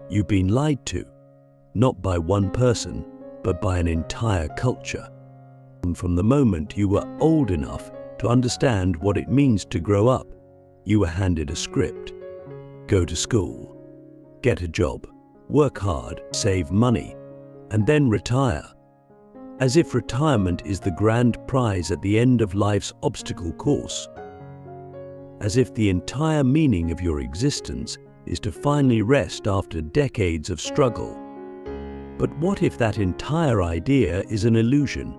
You've been lied to, not by one person, but by an entire culture. And from the moment you were old enough to understand what it means to grow up, you were handed a script. Go to school, get a job, work hard, save money, and then retire. As if retirement is the grand prize at the end of life's obstacle course. As if the entire meaning of your existence is to finally rest after decades of struggle. But what if that entire idea is an illusion?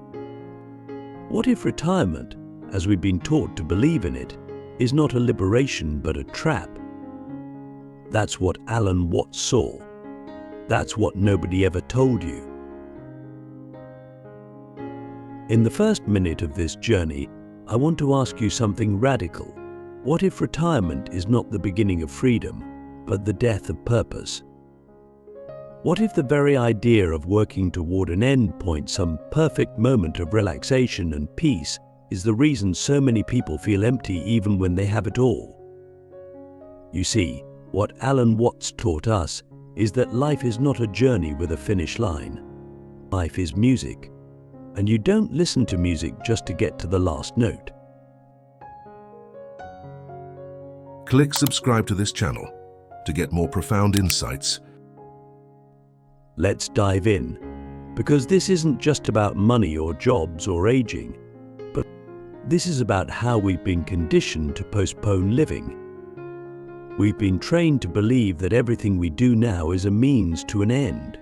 What if retirement, as we've been taught to believe in it, is not a liberation but a trap? That's what Alan Watts saw. That's what nobody ever told you. In the first minute of this journey, I want to ask you something radical. What if retirement is not the beginning of freedom, but the death of purpose? What if the very idea of working toward an end point, some perfect moment of relaxation and peace, is the reason so many people feel empty even when they have it all? You see, what Alan Watts taught us is that life is not a journey with a finish line. Life is music, and you don't listen to music just to get to the last note. Click subscribe to this channel to get more profound insights. Let's dive in, because this isn't just about money or jobs or aging, but this is about how we've been conditioned to postpone living. We've been trained to believe that everything we do now is a means to an end.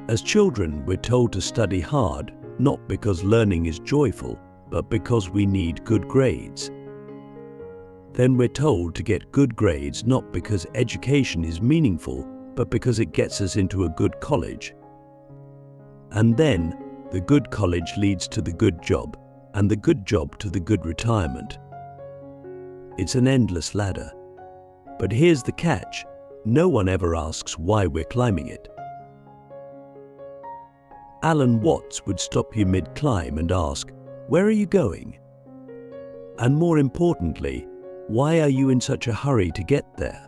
As children, we're told to study hard, not because learning is joyful, but because we need good grades. Then we're told to get good grades not because education is meaningful, but because it gets us into a good college. And then, the good college leads to the good job, and the good job to the good retirement. It's an endless ladder. But here's the catch: no one ever asks why we're climbing it. Alan Watts would stop you mid-climb and ask, "Where are you going?" And more importantly, why are you in such a hurry to get there?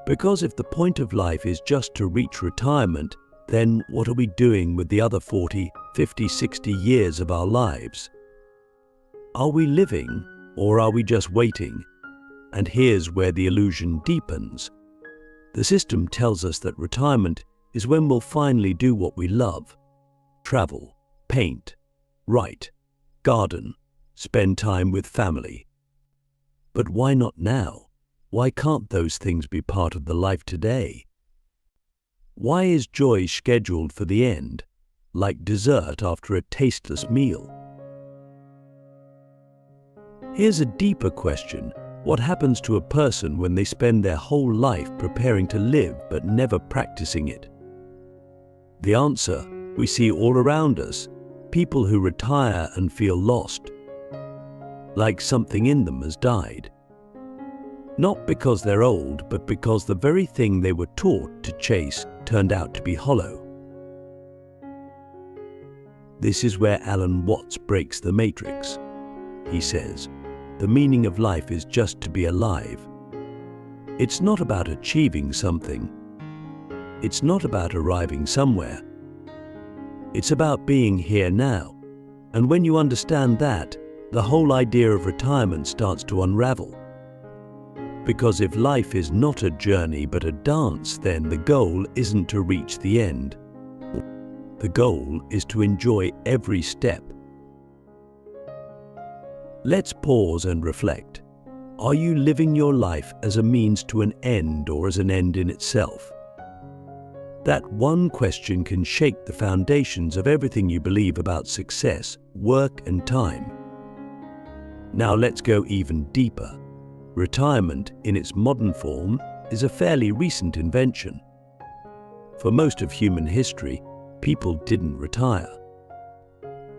Because if the point of life is just to reach retirement, then what are we doing with the other 40, 50, 60 years of our lives? Are we living, or are we just waiting? And here's where the illusion deepens. The system tells us that retirement is when we'll finally do what we love. Travel, paint, write, garden, spend time with family. But why not now? Why can't those things be part of the life today? Why is joy scheduled for the end, like dessert after a tasteless meal? Here's a deeper question. What happens to a person when they spend their whole life preparing to live but never practicing it? The answer we see all around us: people who retire and feel lost, like something in them has died. Not because they're old, but because the very thing they were taught to chase turned out to be hollow. This is where Alan Watts breaks the matrix. He says, the meaning of life is just to be alive. It's not about achieving something. It's not about arriving somewhere. It's about being here now. And when you understand that, the whole idea of retirement starts to unravel. Because if life is not a journey but a dance, then the goal isn't to reach the end. The goal is to enjoy every step. Let's pause and reflect. Are you living your life as a means to an end or as an end in itself? That one question can shake the foundations of everything you believe about success, work, and time. Now let's go even deeper. Retirement, in its modern form, is a fairly recent invention. For most of human history, people didn't retire.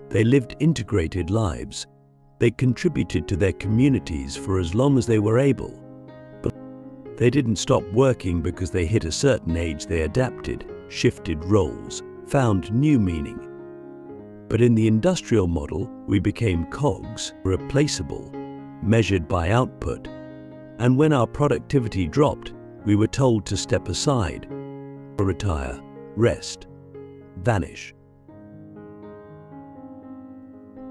They lived integrated lives. They contributed to their communities for as long as they were able. But they didn't stop working because they hit a certain age. They adapted, shifted roles, found new meaning. But in the industrial model, we became cogs, replaceable, measured by output. And when our productivity dropped, We were told to step aside, retire, rest, vanish.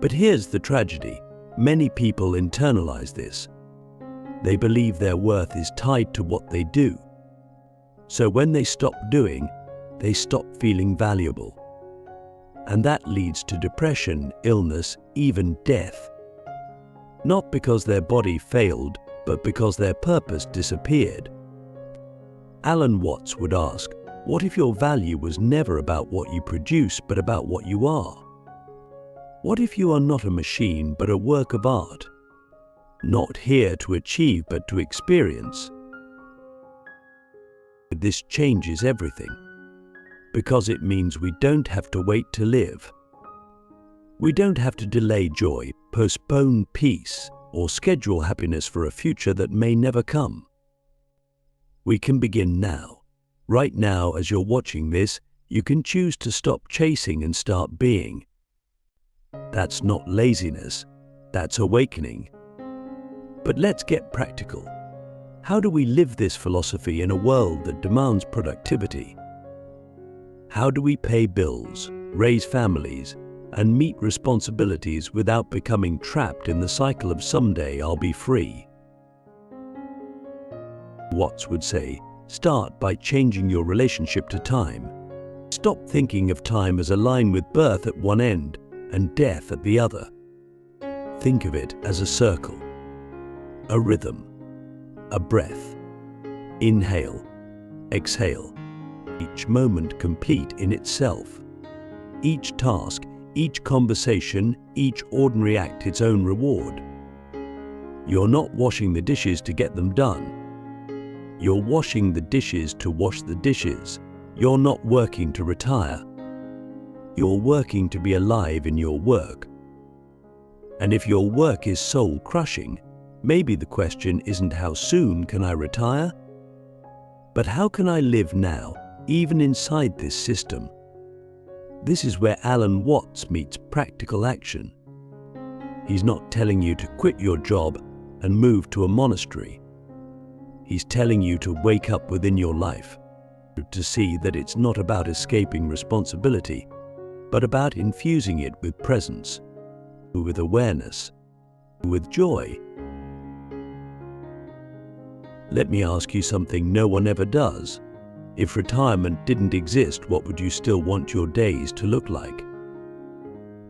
But here's the tragedy. Many people internalize this. They believe their worth is tied to what they do. So when they stop doing, they stop feeling valuable. And that leads to depression, illness, even death. Not because their body failed, but because their purpose disappeared. Alan Watts would ask, what if your value was never about what you produce, but about what you are? What if you are not a machine, but a work of art? Not here to achieve, but to experience. This changes everything, because it means we don't have to wait to live. We don't have to delay joy, postpone peace, or schedule happiness for a future that may never come. We can begin now. Right now, as you're watching this, you can choose to stop chasing and start being. That's not laziness, that's awakening. But let's get practical. How do we live this philosophy in a world that demands productivity? How do we pay bills, raise families, and meet responsibilities without becoming trapped in the cycle of someday I'll be free? Watts would say, start by changing your relationship to time. Stop thinking of time as a line with birth at one end and death at the other. Think of it as a circle, a rhythm, a breath. Inhale, exhale, each moment complete in itself. Each task, each conversation, each ordinary act its own reward. You're not washing the dishes to get them done. You're washing the dishes to wash the dishes. You're not working to retire. You're working to be alive in your work. And if your work is soul-crushing, maybe the question isn't how soon can I retire? But how can I live now, even inside this system? This is where Alan Watts meets practical action. He's not telling you to quit your job and move to a monastery. He's telling you to wake up within your life, to see that it's not about escaping responsibility, but about infusing it with presence, with awareness, with joy. Let me ask you something no one ever does. If retirement didn't exist, what would you still want your days to look like?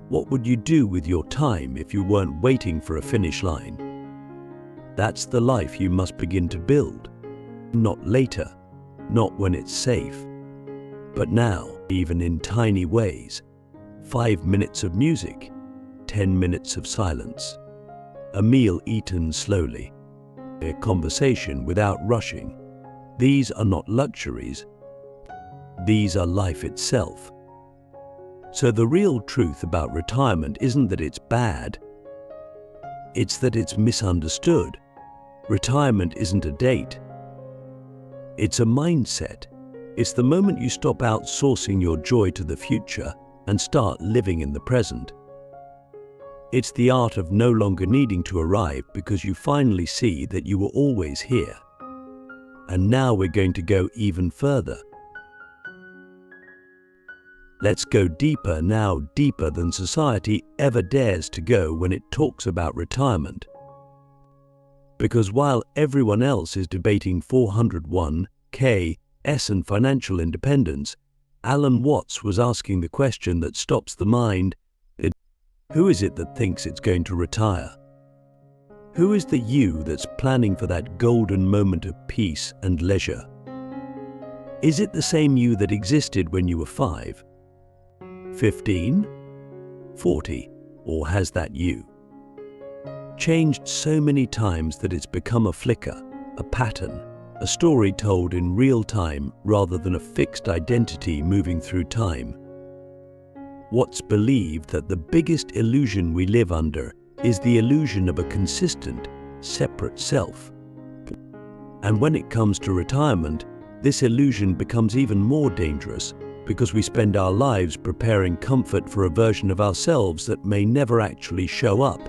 What would you do with your time if you weren't waiting for a finish line? That's the life you must begin to build. Not later, not when it's safe, but now, even in tiny ways. 5 minutes of music, 10 minutes of silence, a meal eaten slowly, a conversation without rushing. These are not luxuries. These are life itself. So the real truth about retirement isn't that it's bad. It's that it's misunderstood. Retirement isn't a date. It's a mindset. It's the moment you stop outsourcing your joy to the future and start living in the present. It's the art of no longer needing to arrive because you finally see that you were always here. And now we're going to go even further. Let's go deeper now, deeper than society ever dares to go when it talks about retirement. Because while everyone else is debating 401(k) and financial independence, Alan Watts was asking the question that stops the mind: who is it that thinks it's going to retire? Who is the you that's planning for that golden moment of peace and leisure? Is it the same you that existed when you were 5, 15, 40, or has that you changed so many times that it's become a flicker, a pattern, a story told in real time rather than a fixed identity moving through time? Watts believed that the biggest illusion we live under is the illusion of a consistent, separate self. And when it comes to retirement, this illusion becomes even more dangerous because we spend our lives preparing comfort for a version of ourselves that may never actually show up.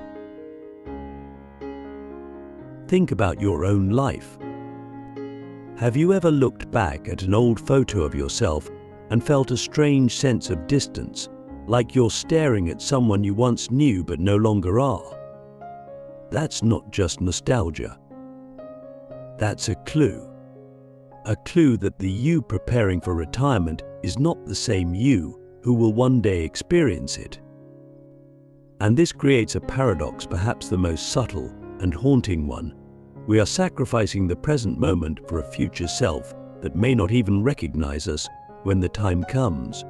Think about your own life. Have you ever looked back at an old photo of yourself and felt a strange sense of distance, like you're staring at someone you once knew but no longer are? That's not just nostalgia. That's a clue that the you preparing for retirement is not the same you who will one day experience it. And this creates a paradox, perhaps the most subtle and haunting one. We are sacrificing the present moment for a future self that may not even recognize us when the time comes.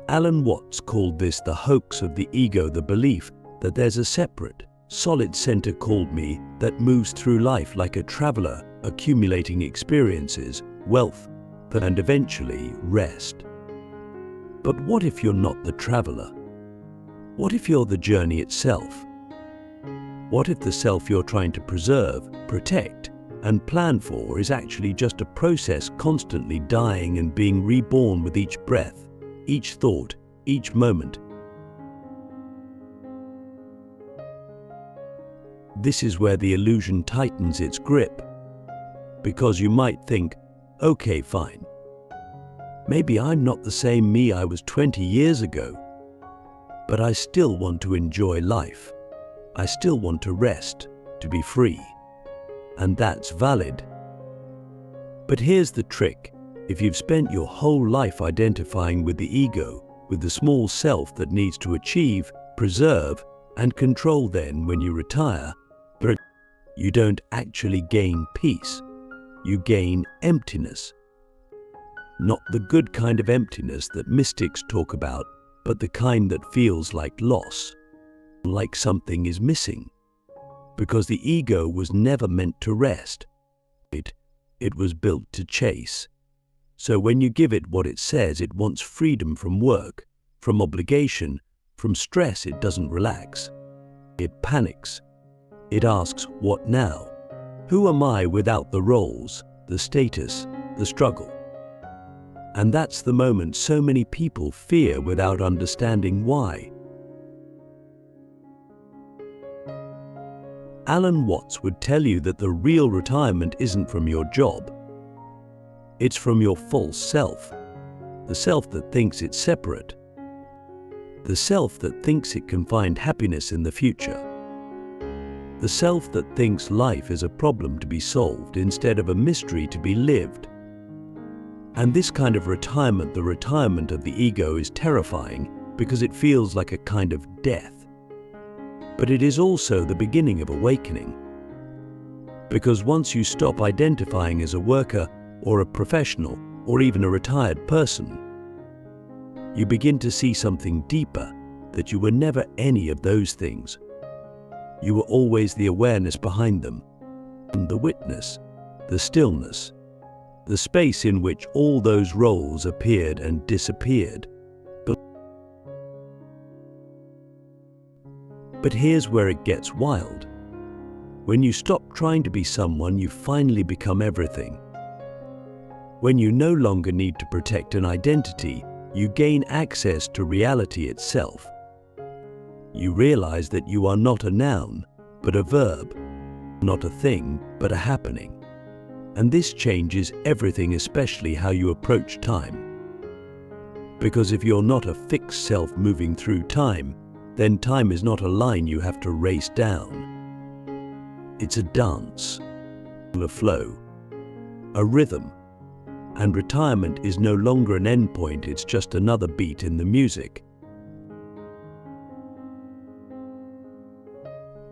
Alan Watts called this the hoax of the ego, the belief that there's a separate, solid center called me that moves through life like a traveler, accumulating experiences, wealth, and eventually rest. But what if you're not the traveler? What if you're the journey itself? What if the self you're trying to preserve, protect, and plan for is actually just a process constantly dying and being reborn with each breath, each thought, each moment? This is where the illusion tightens its grip. Because you might think, okay, fine. Maybe I'm not the same me I was 20 years ago, but I still want to enjoy life. I still want to rest, to be free. And that's valid. But here's the trick. If you've spent your whole life identifying with the ego, with the small self that needs to achieve, preserve, and control, then when you retire, you don't actually gain peace. You gain emptiness. Not the good kind of emptiness that mystics talk about, but the kind that feels like loss, like something is missing. Because the ego was never meant to rest. It was built to chase. So when you give it what it says it wants, freedom from work, from obligation, from stress, it doesn't relax. It panics. It asks, what now? Who am I without the roles, the status, the struggle? And that's the moment so many people fear without understanding why. Alan Watts would tell you that the real retirement isn't from your job. It's from your false self, the self that thinks it's separate, the self that thinks it can find happiness in the future, the self that thinks life is a problem to be solved instead of a mystery to be lived. And this kind of retirement, the retirement of the ego, is terrifying because it feels like a kind of death. But it is also the beginning of awakening. Because once you stop identifying as a worker or a professional or even a retired person, you begin to see something deeper, that you were never any of those things. You were always the awareness behind them, the witness, the stillness, the space in which all those roles appeared and disappeared. But here's where it gets wild. When you stop trying to be someone, you finally become everything. When you no longer need to protect an identity, you gain access to reality itself. You realize that you are not a noun, but a verb, not a thing, but a happening. And this changes everything, especially how you approach time. Because if you're not a fixed self moving through time, then time is not a line you have to race down. It's a dance, a flow, a rhythm. And retirement is no longer an endpoint, it's just another beat in the music.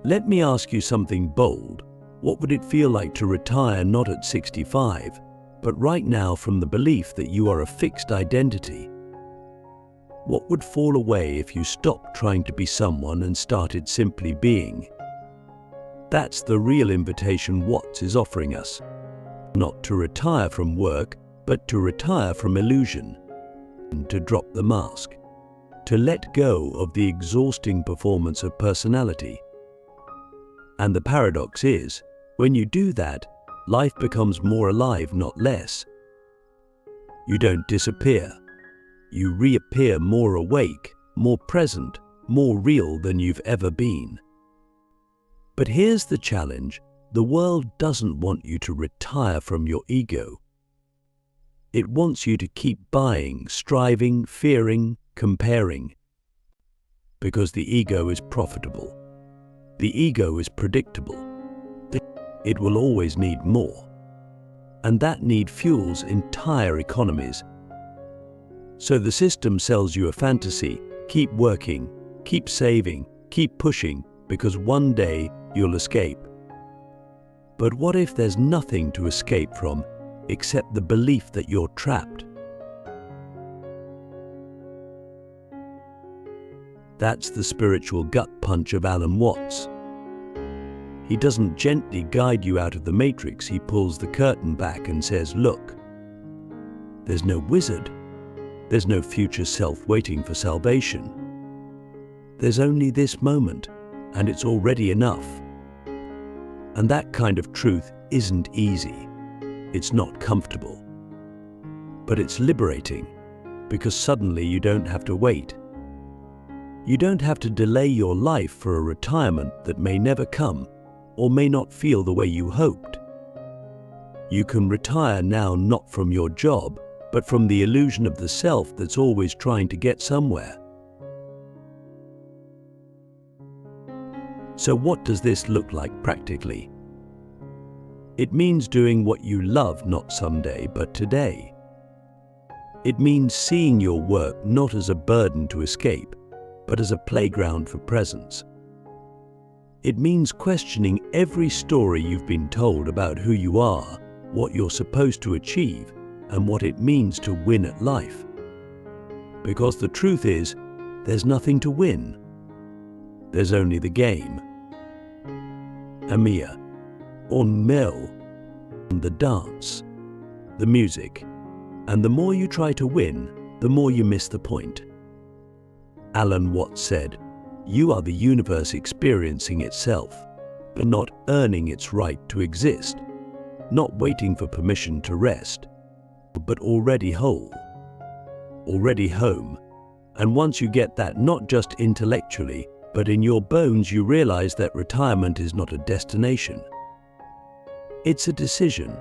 Let me ask you something bold. What would it feel like to retire not at 65, but right now, from the belief that you are a fixed identity? What would fall away if you stopped trying to be someone and started simply being? That's the real invitation Watts is offering us. Not to retire from work, but to retire from illusion. To drop the mask. To let go of the exhausting performance of personality. And the paradox is, when you do that, life becomes more alive, not less. You don't disappear. You reappear more awake, more present, more real than you've ever been. But here's the challenge. The world doesn't want you to retire from your ego. It wants you to keep buying, striving, fearing, comparing. Because the ego is profitable. The ego is predictable. It will always need more. And that need fuels entire economies. So the system sells you a fantasy: keep working, keep saving, keep pushing, because one day you'll escape. But what if there's nothing to escape from except the belief that you're trapped? That's the spiritual gut punch of Alan Watts. He doesn't gently guide you out of the matrix. He pulls the curtain back and says, look, there's no wizard. There's no future self waiting for salvation. There's only this moment, and it's already enough. And that kind of truth isn't easy. It's not comfortable. But it's liberating, because suddenly you don't have to wait. You don't have to delay your life for a retirement that may never come, or may not feel the way you hoped. You can retire now, not from your job, but from the illusion of the self that's always trying to get somewhere. So what does this look like practically? It means doing what you love, not someday, but today. It means seeing your work not as a burden to escape, but as a playground for presence. It means questioning every story you've been told about who you are, what you're supposed to achieve, and what it means to win at life. Because the truth is, there's nothing to win. There's only the game. Amia, or Mel, the dance, the music, and the more you try to win, the more you miss the point. Alan Watts said, "You are the universe experiencing itself, but not earning its right to exist, not waiting for permission to rest, but already whole, already home." And once you get that, not just intellectually, but in your bones, you realize that retirement is not a destination. It's a decision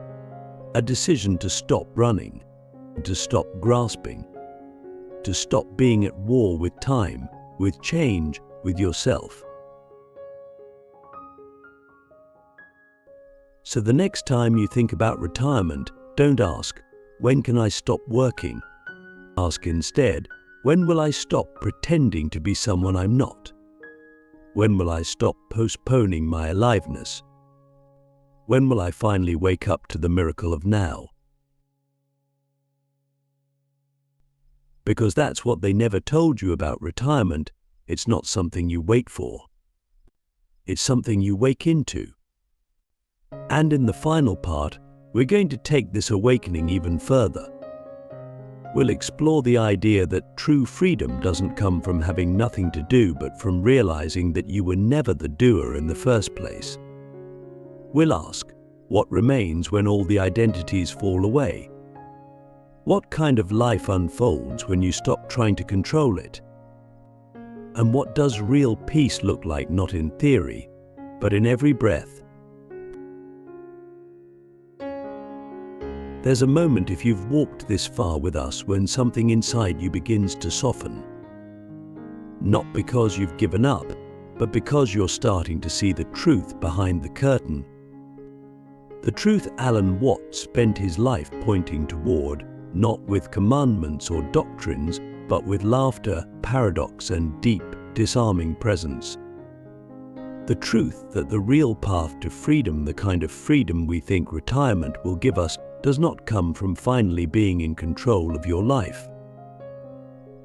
to stop running, to stop grasping, to stop being at war with time, with change, with yourself. So the next time you think about retirement, don't ask, when can I stop working? Ask instead, when will I stop pretending to be someone I'm not? When will I stop postponing my aliveness? When will I finally wake up to the miracle of now? Because that's what they never told you about retirement. It's not something you wait for. It's something you wake into. And in the final part, we're going to take this awakening even further. We'll explore the idea that true freedom doesn't come from having nothing to do, but from realizing that you were never the doer in the first place. We'll ask, what remains when all the identities fall away? What kind of life unfolds when you stop trying to control it? And what does real peace look like, not in theory, but in every breath? There's a moment, if you've walked this far with us, when something inside you begins to soften. Not because you've given up, but because you're starting to see the truth behind the curtain. The truth Alan Watts spent his life pointing toward, not with commandments or doctrines, but with laughter, paradox, and deep, disarming presence. The truth that the real path to freedom, the kind of freedom we think retirement will give us, does not come from finally being in control of your life.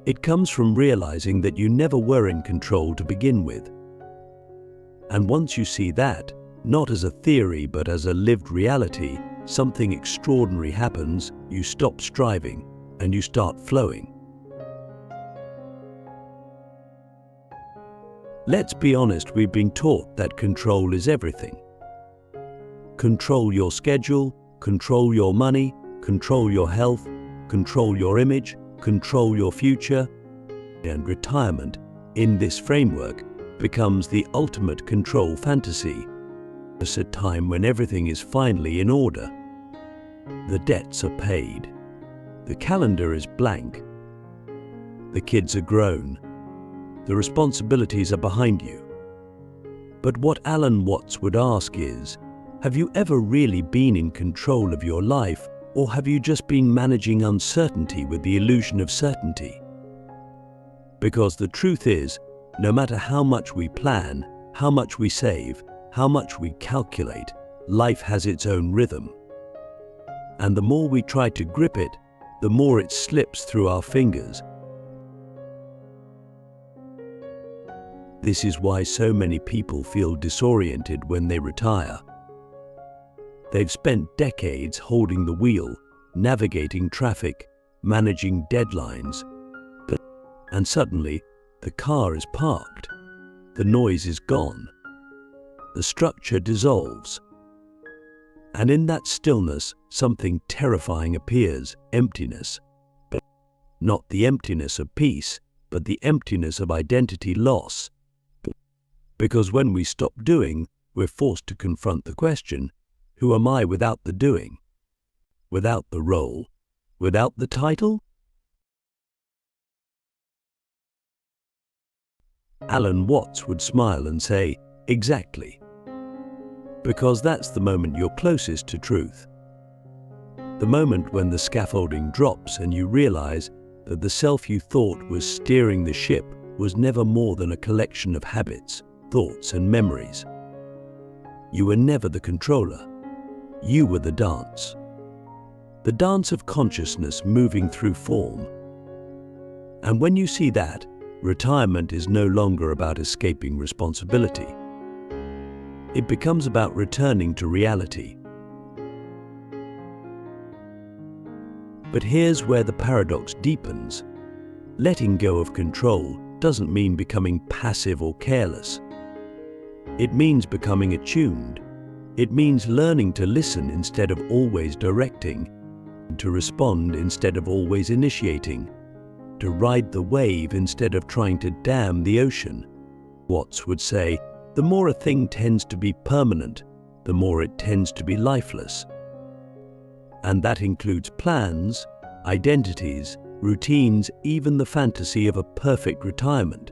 It comes from realizing that you never were in control to begin with. And once you see that, not as a theory but as a lived reality, something extraordinary happens. You stop striving and you start flowing. Let's be honest, we've been taught that control is everything. Control your schedule, control your money, control your health, control your image, control your future. And retirement, in this framework, becomes the ultimate control fantasy. It's a time when everything is finally in order. The debts are paid. The calendar is blank. The kids are grown. The responsibilities are behind you. But what Alan Watts would ask is, have you ever really been in control of your life, or have you just been managing uncertainty with the illusion of certainty? Because the truth is, no matter how much we plan, how much we save, how much we calculate, life has its own rhythm. And the more we try to grip it, the more it slips through our fingers. This is why so many people feel disoriented when they retire. They've spent decades holding the wheel, navigating traffic, managing deadlines, and suddenly the car is parked, the noise is gone, the structure dissolves. And in that stillness, something terrifying appears, emptiness. But not the emptiness of peace, but the emptiness of identity loss. Because when we stop doing, we're forced to confront the question, who am I without the doing? Without the role? Without the title? Alan Watts would smile and say, exactly. Because that's the moment you're closest to truth. The moment when the scaffolding drops and you realize that the self you thought was steering the ship was never more than a collection of habits, thoughts, and memories. You were never the controller. You were the dance. The dance of consciousness moving through form. And when you see that, retirement is no longer about escaping responsibility. It becomes about returning to reality. But here's where the paradox deepens. Letting go of control doesn't mean becoming passive or careless. It means becoming attuned. It means learning to listen instead of always directing, to respond instead of always initiating, to ride the wave instead of trying to dam the ocean. Watts would say, the more a thing tends to be permanent, the more it tends to be lifeless. And that includes plans, identities, routines, even the fantasy of a perfect retirement.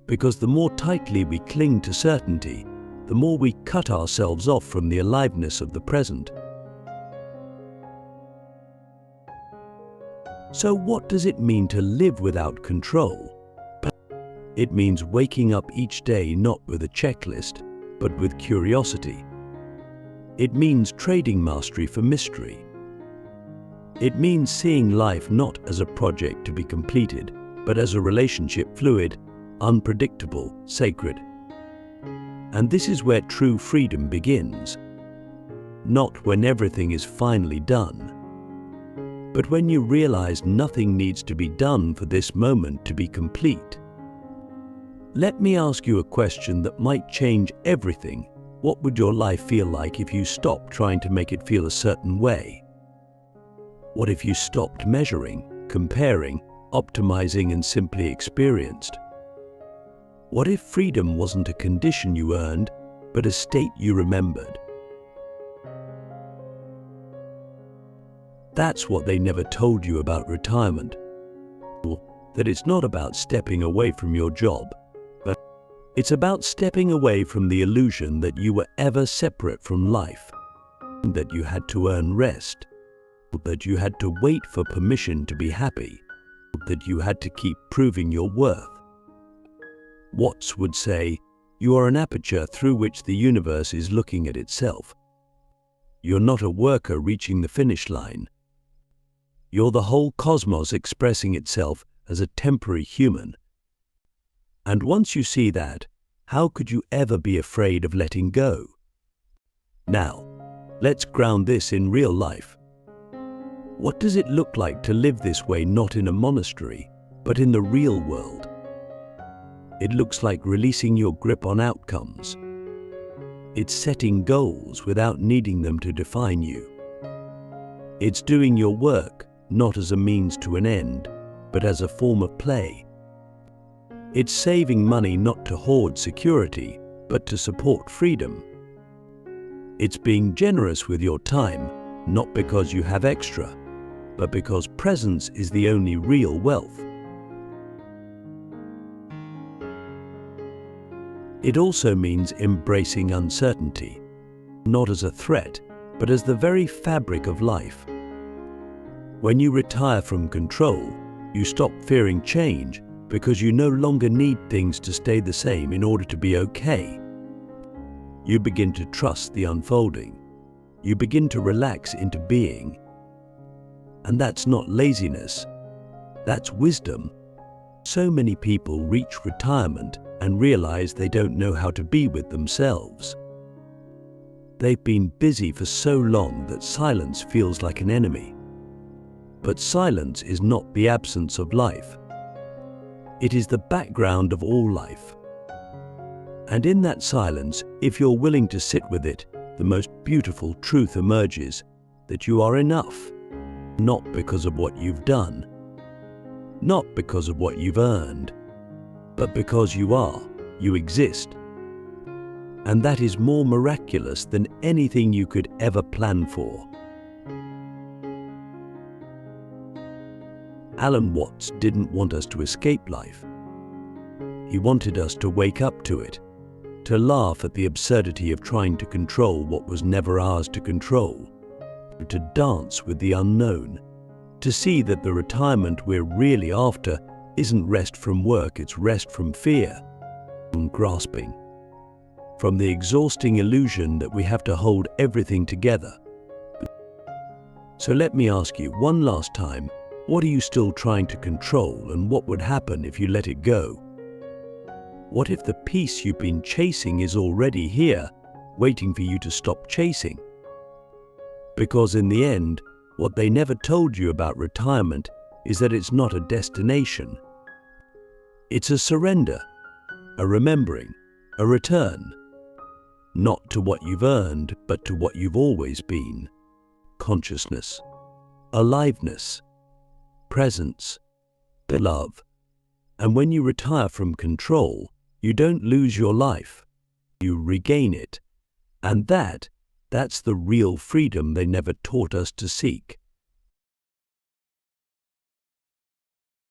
Because the more tightly we cling to certainty, the more we cut ourselves off from the aliveness of the present. So what does it mean to live without control? It means waking up each day not with a checklist, but with curiosity. It means trading mastery for mystery. It means seeing life not as a project to be completed, but as a relationship, fluid, unpredictable, sacred. And this is where true freedom begins. Not when everything is finally done, but when you realize nothing needs to be done for this moment to be complete. Let me ask you a question that might change everything. What would your life feel like if you stopped trying to make it feel a certain way? What if you stopped measuring, comparing, optimizing, and simply experienced? What if freedom wasn't a condition you earned, but a state you remembered? That's what they never told you about retirement. That it's not about stepping away from your job, but it's about stepping away from the illusion that you were ever separate from life, that you had to earn rest, that you had to wait for permission to be happy, that you had to keep proving your worth. Watts would say, you are an aperture through which the universe is looking at itself. You're not a worker reaching the finish line. You're the whole cosmos expressing itself as a temporary human. And once you see that, how could you ever be afraid of letting go? Now, let's ground this in real life. What does it look like to live this way, not in a monastery, but in the real world? It looks like releasing your grip on outcomes. It's setting goals without needing them to define you. It's doing your work not as a means to an end, but as a form of play. It's saving money not to hoard security, but to support freedom. It's being generous with your time, not because you have extra, but because presence is the only real wealth. It also means embracing uncertainty, not as a threat, but as the very fabric of life. When you retire from control, you stop fearing change because you no longer need things to stay the same in order to be okay. You begin to trust the unfolding. You begin to relax into being. And that's not laziness, that's wisdom. So many people reach retirement and realize they don't know how to be with themselves. They've been busy for so long that silence feels like an enemy. But silence is not the absence of life. It is the background of all life. And in that silence, if you're willing to sit with it, the most beautiful truth emerges that you are enough, not because of what you've done, not because of what you've earned, but because you exist. And that is more miraculous than anything you could ever plan for. Alan Watts didn't want us to escape life. He wanted us to wake up to it, to laugh at the absurdity of trying to control what was never ours to control, to dance with the unknown, to see that the retirement we're really after isn't rest from work, it's rest from fear, from grasping, from the exhausting illusion that we have to hold everything together. So let me ask you one last time, what are you still trying to control, and what would happen if you let it go? What if the peace you've been chasing is already here, waiting for you to stop chasing? Because in the end, what they never told you about retirement is that it's not a destination. It's a surrender, a remembering, a return. Not to what you've earned, but to what you've always been. Consciousness, aliveness, presence, love. And when you retire from control, you don't lose your life. You regain it. And that's the real freedom they never taught us to seek.